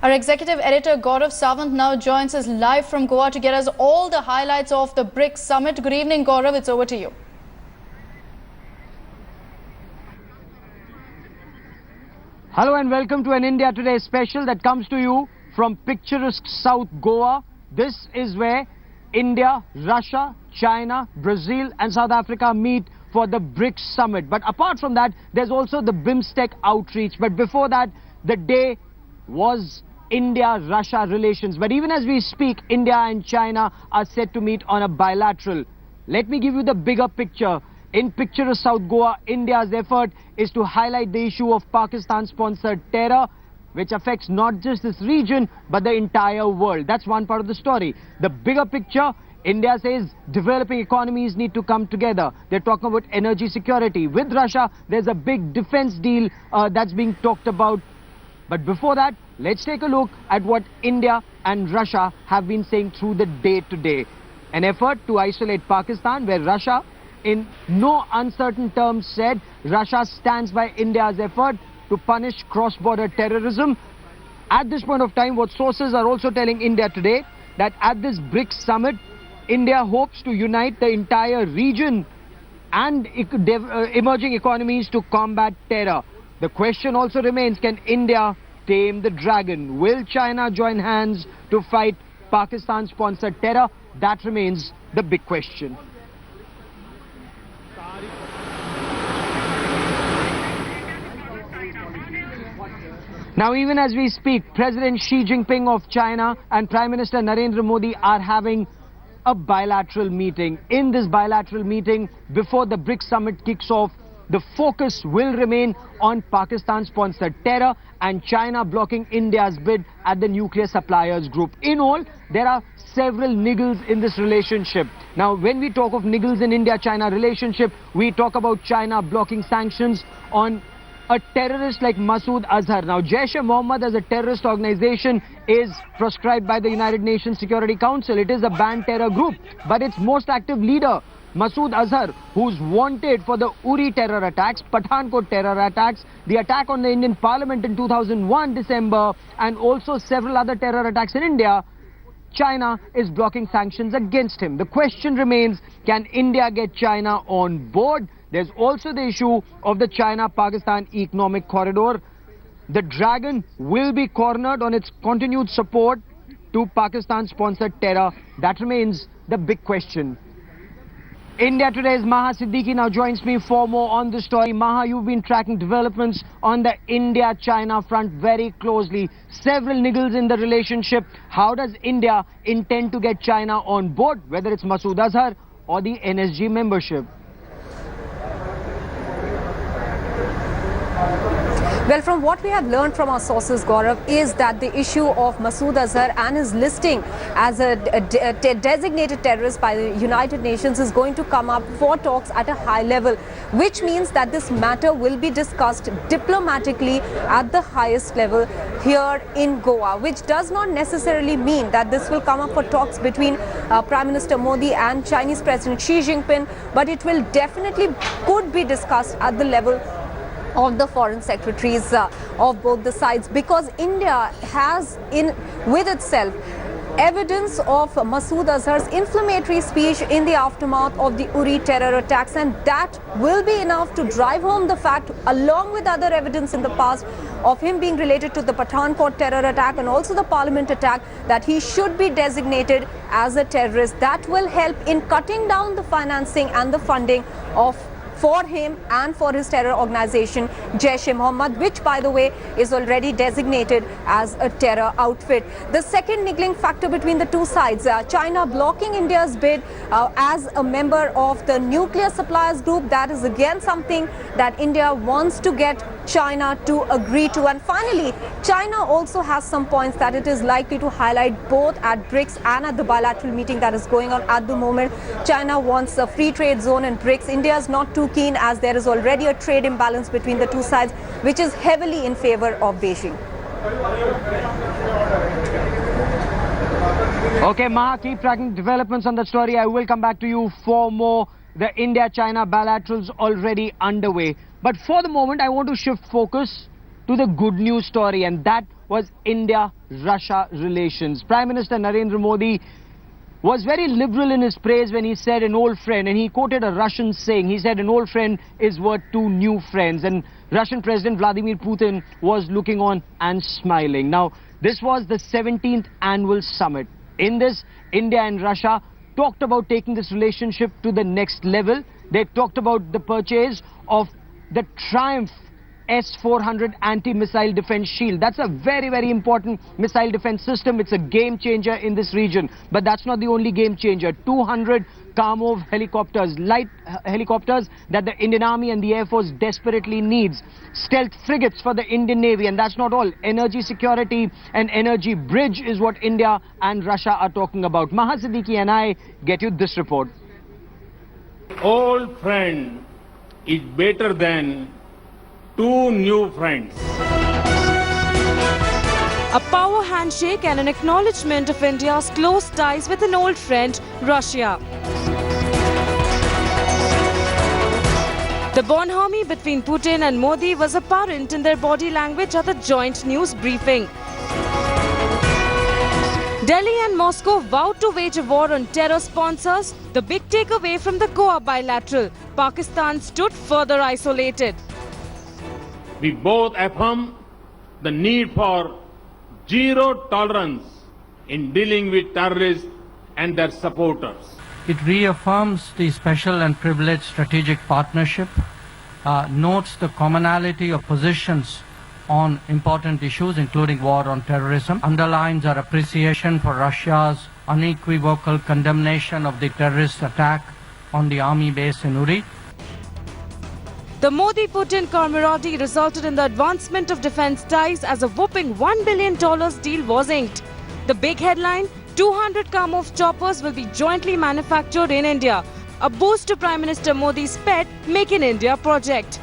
Our executive editor Gaurav Sawant now joins us live from Goa to get us all the highlights of the BRICS summit. Good evening, Gaurav. It's over to you. Hello and welcome to an India Today special that comes to you from picturesque South Goa. This is where India, Russia, China, Brazil and South Africa meet for the BRICS summit. But apart from that, there's also the BIMSTEC outreach. But before that, the day was India-Russia relations. But even as we speak, India and China are set to meet on a bilateral. Let me give you the bigger picture. In picturesque South Goa, India's effort is to highlight the issue of Pakistan-sponsored terror, which affects not just this region, but the entire world. That's one part of the story. The bigger picture, India says developing economies need to come together. They're talking about energy security. With Russia, there's a big defense deal that's being talked about. But before that, let's take a look at what India and Russia have been saying through the day today. An effort to isolate Pakistan, where Russia, in no uncertain terms, said Russia stands by India's effort to punish cross-border terrorism. At this point of time, what sources are also telling India today, that at this BRICS summit, India hopes to unite the entire region and emerging economies to combat terror. The question also remains, can India tame the dragon? Will China join hands to fight Pakistan-sponsored terror? That remains the big question. Now, even as we speak, President Xi Jinping of China and Prime Minister Narendra Modi are having a bilateral meeting. In this bilateral meeting, before the BRICS summit kicks off, the focus will remain on Pakistan-sponsored terror and China blocking India's bid at the nuclear suppliers group. In all, there are several niggles in this relationship. Now, when we talk of niggles in India-China relationship, we talk about China blocking sanctions on a terrorist like Masood Azhar. Now, Jaish-e-Mohammed as a terrorist organization is proscribed by the United Nations Security Council. It is a banned terror group, but its most active leader, Masood Azhar, who's wanted for the Uri terror attacks, Pathankot terror attacks, the attack on the Indian Parliament in 2001 December, and also several other terror attacks in India, China is blocking sanctions against him. The question remains, can India get China on board? There's also the issue of the China-Pakistan economic corridor. The dragon will be cornered on its continued support to Pakistan-sponsored terror. That remains the big question. India Today's Maha Siddiqui now joins me for more on the story. Maha, you've been tracking developments on the India-China front very closely. Several niggles in the relationship. How does India intend to get China on board, whether it's Masood Azhar or the NSG membership? Well, from what we have learned from our sources, Gaurav, is that the issue of Masood Azhar and his listing as a designated terrorist by the United Nations is going to come up for talks at a high level, which means that this matter will be discussed diplomatically at the highest level here in Goa, which does not necessarily mean that this will come up for talks between Prime Minister Modi and Chinese President Xi Jinping, but it will definitely could be discussed at the level of the foreign secretaries of both the sides, because India has with itself evidence of Masood Azhar's inflammatory speech in the aftermath of the Uri terror attacks, and that will be enough to drive home the fact, along with other evidence in the past of him being related to the Pathankot terror attack and also the Parliament attack, that he should be designated as a terrorist. That will help in cutting down the financing and the funding for him and for his terror organization Jaish-e-Mohammed, which, by the way, is already designated as a terror outfit. The second niggling factor between the two sides, China blocking India's bid as a member of the nuclear suppliers group, that is again something that India wants to get China to agree to. And finally, China also has some points that it is likely to highlight both at BRICS and at the bilateral meeting that is going on at the moment. China wants a free trade zone in BRICS. India is not too keen, as there is already a trade imbalance between the two sides, which is heavily in favor of Beijing. Okay, Maha, keep tracking developments on that story. I will come back to you for more. The India-China bilaterals already underway. But for the moment, I want to shift focus to the good news story, and that was was India-Russia relations. Prime Minister Narendra Modi was very liberal in his praise when he said an old friend, and he quoted a Russian saying. He said an old friend is worth two new friends, and Russian President Vladimir Putin was looking on and smiling. Now, this was the 17th annual summit. In this, India and Russia talked about taking this relationship to the next level. They talked about the purchase of the Triumph S-400 anti-missile defense shield. That's a very, very important missile defense system. It's a game changer in this region. But that's not the only game changer. 200 Kamov helicopters, light helicopters that the Indian Army and the Air Force desperately needs. Stealth frigates for the Indian Navy. And that's not all. Energy security and energy bridge is what India and Russia are talking about. Maha Siddiqui and I get you this report. Old friend is better than two new friends. A power handshake and an acknowledgement of India's close ties with an old friend, Russia. The bonhomie between Putin and Modi was apparent in their body language at the joint news briefing. Delhi and Moscow vowed to wage a war on terror sponsors. The big takeaway from the Goa bilateral: Pakistan stood further isolated. We both affirm the need for zero tolerance in dealing with terrorists and their supporters. It reaffirms the special and privileged strategic partnership, notes the commonality of positions on important issues including war on terrorism, underlines our appreciation for Russia's unequivocal condemnation of the terrorist attack on the army base in Uri. The Modi-Putin camaraderie resulted in the advancement of defense ties as a whopping $1 billion deal was inked. The big headline: 200 Kamov choppers will be jointly manufactured in India, a boost to Prime Minister Modi's pet Make in India project.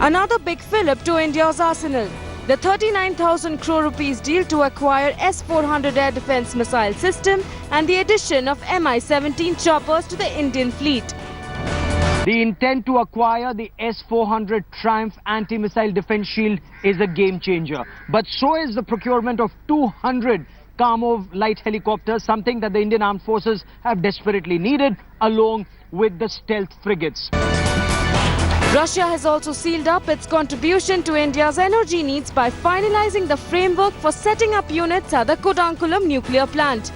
Another big fillip to India's arsenal: the 39,000 crore rupees deal to acquire S-400 air defense missile system and the addition of Mi-17 choppers to the Indian fleet. The intent to acquire the S-400 Triumph anti-missile defense shield is a game changer. But so is the procurement of 200 Kamov light helicopters, something that the Indian Armed Forces have desperately needed, along with the stealth frigates. Russia has also sealed up its contribution to India's energy needs by finalizing the framework for setting up units at the Kudankulam nuclear plant.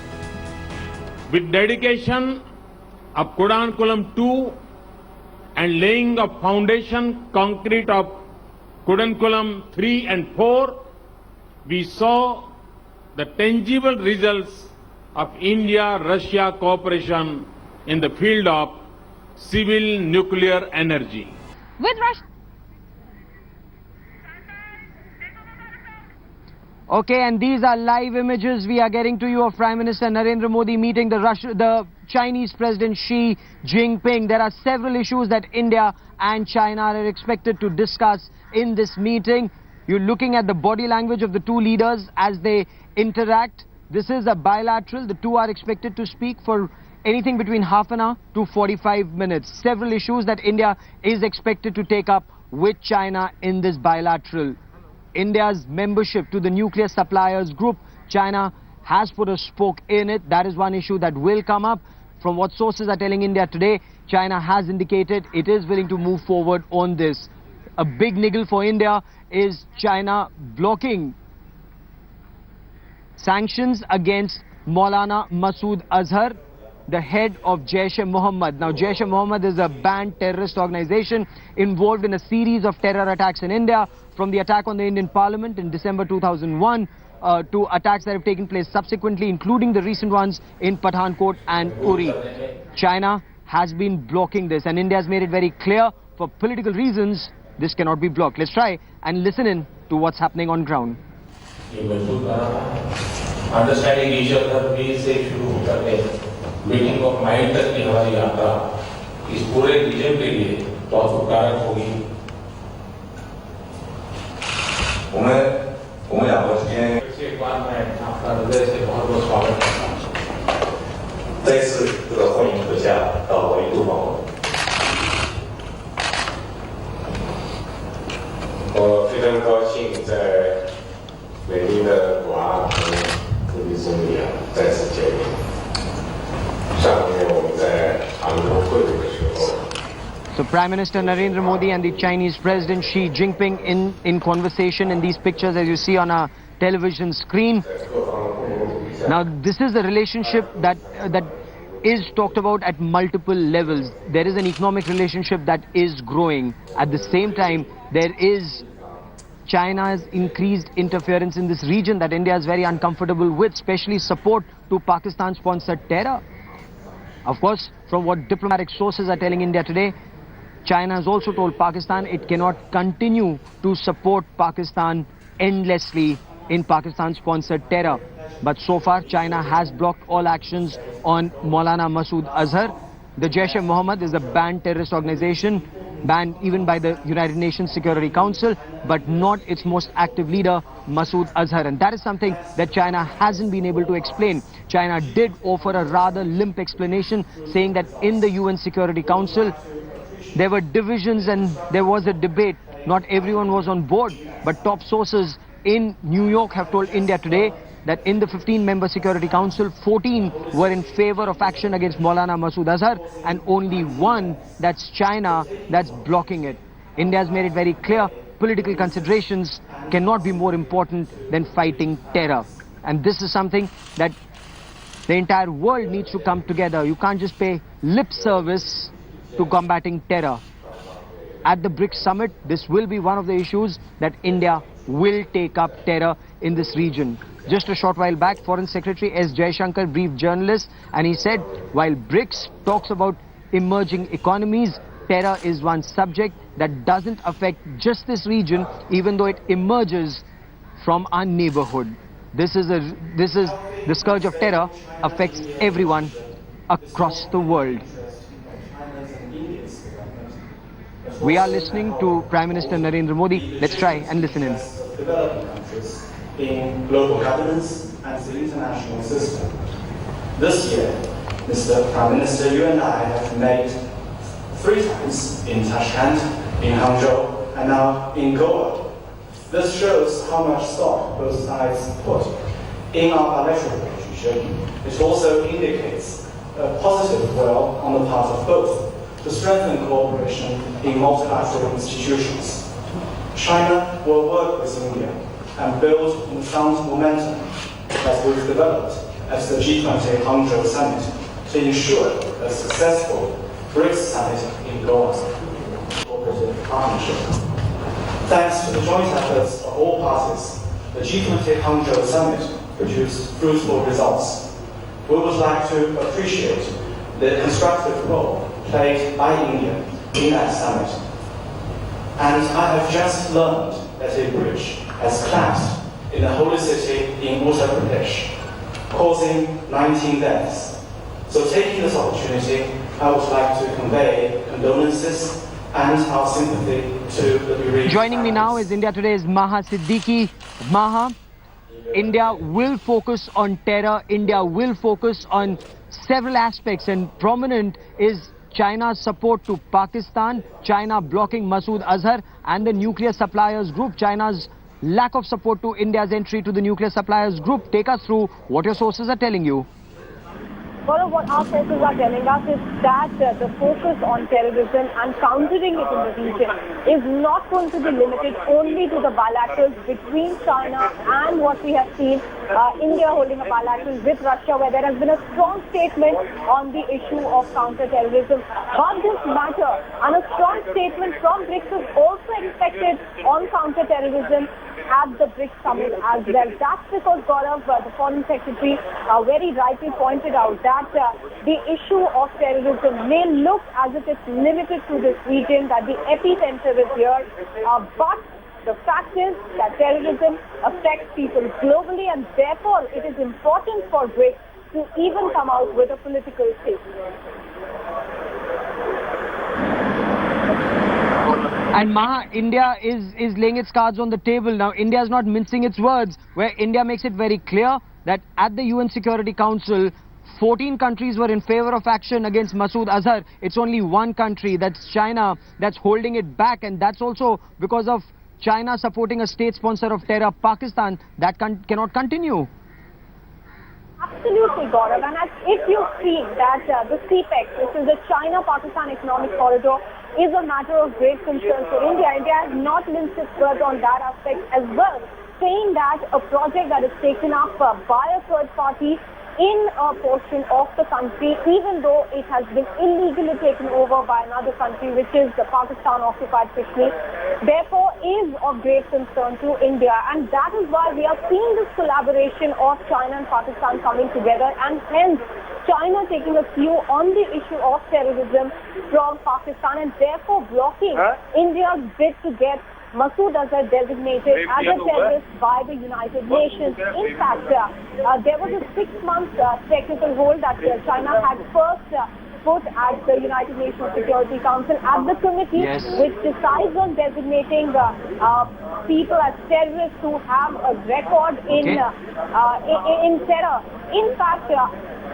With dedication of Kudankulam 2 and laying a foundation concrete of Kudankulam 3 and 4, we saw the tangible results of India-Russia cooperation in the field of civil nuclear energy. With Russia. Okay, and these are live images we are getting to you of Prime Minister Narendra Modi meeting the Chinese President Xi Jinping. There are several issues that India and China are expected to discuss in this meeting. You're looking at the body language of the two leaders as they interact. This is a bilateral. The two are expected to speak for anything between half an hour to 45 minutes. Several issues that India is expected to take up with China in this bilateral. India's membership to the nuclear suppliers group, China has put a spoke in it. That is one issue that will come up. From what sources are telling India today, China has indicated it is willing to move forward on this. A big niggle for India is China blocking sanctions against Maulana Masood Azhar, the head of Jaish-e-Mohammed. Now, Jaish-e-Mohammed is a banned terrorist organization involved in a series of terror attacks in India, from the attack on the Indian Parliament in December 2001 to attacks that have taken place subsequently, including the recent ones in Pathankot and Uri. China has been blocking this, and India has made it very clear, for political reasons, this cannot be blocked. Let's try and listen in to what's happening on ground. Understanding each other से शुरू होकर के meeting of mind तक की हमारी यात्रा इस पूरे रीजन के लिए बहुत उपकारक होगी. 我们两个之间这关爱आपका हृदय से बहुत स्वागत करता हूं.再次这个欢迎阁下到我印度访问。我非常高兴。So Prime Minister Narendra Modi and the Chinese President Xi Jinping in conversation in these pictures as you see on our television screen. Now this is a relationship that is talked about at multiple levels. There is an economic relationship that is growing. At the same time, there is China's increased interference in this region that India is very uncomfortable with, especially support to Pakistan-sponsored terror. Of course, from what diplomatic sources are telling India today, China has also told Pakistan it cannot continue to support Pakistan endlessly in Pakistan-sponsored terror. But so far, China has blocked all actions on Maulana Masood Azhar. The Jaish-e-Mohammed is a banned terrorist organization, banned even by the United Nations Security Council, but not its most active leader, Masood Azhar. And that is something that China hasn't been able to explain. China did offer a rather limp explanation, saying that in the UN Security Council, there were divisions and there was a debate. Not everyone was on board, but top sources in New York have told India today that in the 15-member Security Council, 14 were in favor of action against Maulana Masood Azhar and only one, that's China, that's blocking it. India has made it very clear, political considerations cannot be more important than fighting terror. And this is something that the entire world needs to come together. You can't just pay lip service to combating terror. At the BRICS summit, this will be one of the issues that India will take up, terror in this region. Just a short while back, Foreign Secretary S. Jaishankar briefed journalists and he said, while BRICS talks about emerging economies, terror is one subject that doesn't affect just this region, even though it emerges from our neighborhood. This is the scourge of terror affects everyone across the world. We are listening to Prime Minister Narendra Modi. Let's try and listen in. Developing countries in global governance and the international system. This year, Mr. Prime Minister, you and I have met 3 times in Tashkent, in Hangzhou, and now in Goa. This shows how much stock both sides put in our bilateral relationship. It also indicates a positive will on the part of both to strengthen cooperation in multilateral institutions. China will work with India and build on the sound momentum that we've developed at the G20 Hangzhou Summit to ensure a successful BRICS Summit in Goa cooperative partnership. Thanks to the joint efforts of all parties, the G20 Hangzhou Summit produced fruitful results. We would like to appreciate the constructive role played by India in that summit. And I have just learned that a bridge has collapsed in the holy city in Uttar Pradesh, causing 19 deaths. So taking this opportunity, I would like to convey condolences and our sympathy to the bereaved. Joining me now is India Today's Maha Siddiqui. Maha, India will focus on terror. India will focus on several aspects, and prominent is China's support to Pakistan, China blocking Masood Azhar and the nuclear suppliers group, China's lack of support to India's entry to the nuclear suppliers group. Take us through what your sources are telling you. Well, what our sources are telling us is that the focus on terrorism and countering it in the region is not going to be limited only to the bilaterals between China and what we have seen, India holding a bilateral with Russia, where there has been a strong statement on the issue of counter-terrorism. But this matter and a strong statement from BRICS is also expected on counter-terrorism at the BRICS summit as well. That's because Gaurav, the Foreign Secretary, very rightly pointed out that the issue of terrorism may look as if it's limited to this region, that the epicenter is here, but the fact is that terrorism affects people globally, and therefore it is important for BRICS to even come out with a political statement. And Maha, India is laying its cards on the table now. India is not mincing its words, where India makes it very clear that at the UN Security Council, 14 countries were in favor of action against Masood Azhar. It's only one country, that's China, that's holding it back, and that's also because of China supporting a state sponsor of terror, Pakistan. That cannot continue. Absolutely, Gaurav. And if you've seen that the CPEC, which is the China-Pakistan Economic Corridor, is a matter of great concern for India. India has not minced its words on that aspect as well, saying that a project that is taken up by a third party in a portion of the country, even though it has been illegally taken over by another country, which is the Pakistan-occupied Kashmir, therefore is of great concern to India. And that is why we are seeing this collaboration of China and Pakistan coming together, and hence China taking a cue on the issue of terrorism from Pakistan and therefore blocking India's bid to get Masood Azhar designated as a terrorist by the United Nations. In fact, there was a 6-month technical hold that China had first put at the United Nations Security Council at the committee, which decides on designating people as terrorists who have a record in terror. In fact,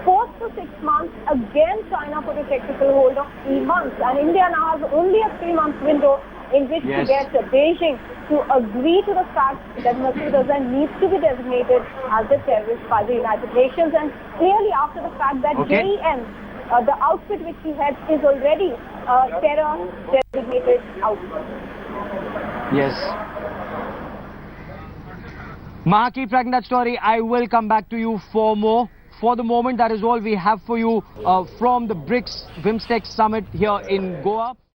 post the 6 months, again China put a technical hold of 3 months, and India now has only a 3-month window in which to get Beijing to agree to the fact that Masood Azhar needs to be designated as a terrorist by the United Nations. And clearly after the fact that JEM, the outfit which he heads, is already a terror designated outfit. Yes. Maha, keep tracking that story. I will come back to you for more. For the moment, that is all we have for you from the BRICS BIMSTEC summit here in Goa.